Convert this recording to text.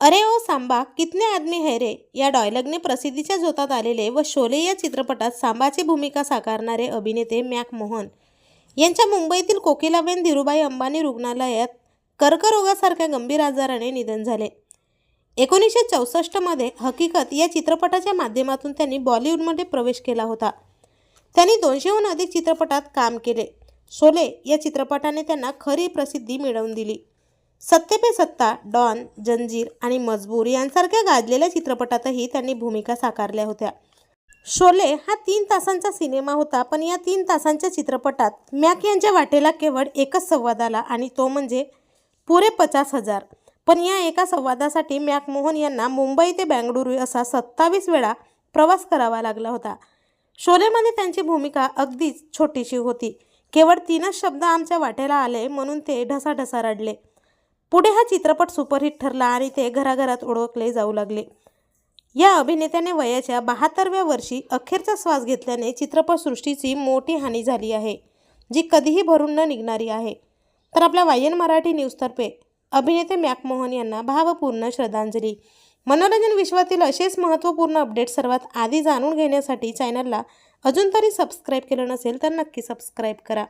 अरे ओ सांबा कितने आदमी है रे या डायलॉगने प्रसिद्धीच्या झोतात आलेले व शोले या चित्रपटात सांबाची भूमिका साकारणारे अभिनेते मॅक मोहन यांच्या मुंबईतील कोकिलाबेन धीरूभाई अंबानी रुग्णालयात कर्करोगासारख्या गंभीर आजाराने निधन झाले। 1964मध्ये हकीकत या चित्रपटाच्या माध्यमातून त्यांनी बॉलिवूडमध्ये प्रवेश केला होता। त्यांनी 200हून अधिक चित्रपटात काम केले। शोले या चित्रपटाने त्यांना खरी प्रसिद्धी मिळवून दिली। सत्ते पे सत्ता, डॉन, जंजीर आणि मजबूर यांसारख्या गाजलेल्या चित्रपटातही त्यांनी भूमिका साकारल्या होत्या। शोले हा 3 तासांचा सिनेमा होता, पण या 3 तासांच्या चित्रपटात मॅक यांच्या वाटेला केवळ एकच संवाद आला आणि तो म्हणजे पुरे 50,000। पण या एका संवादासाठी मॅक मोहन यांना मुंबई ते बेंगळुरू असा 27 वेळा प्रवास करावा लागला होता। शोलेमध्ये त्यांची भूमिका अगदीच छोटीशी होती। केवळ 3च शब्द आमच्या वाटेला आले म्हणून ते ढसाढसा रडले। पुढे हा चित्रपट सुपरहिट ठरला आणि ते घराघरात ओळखले जाऊ लागले। या अभिनेत्याने वयाच्या 72व्या वर्षी अखेरचा श्वास घेतल्याने चित्रपटसृष्टीची मोठी हानी झाली आहे, जी कधीही भरून न निघणारी आहे। तर आपल्या वायन मराठी न्यूजतर्फे अभिनेते मॅक मोहन यांना भावपूर्ण श्रद्धांजली। मनोरंजन विश्वातील असेच महत्त्वपूर्ण अपडेट सर्वात आधी जाणून घेण्यासाठी चॅनलला अजून तरी सबस्क्राईब केलं नसेल तर नक्की सबस्क्राईब करा।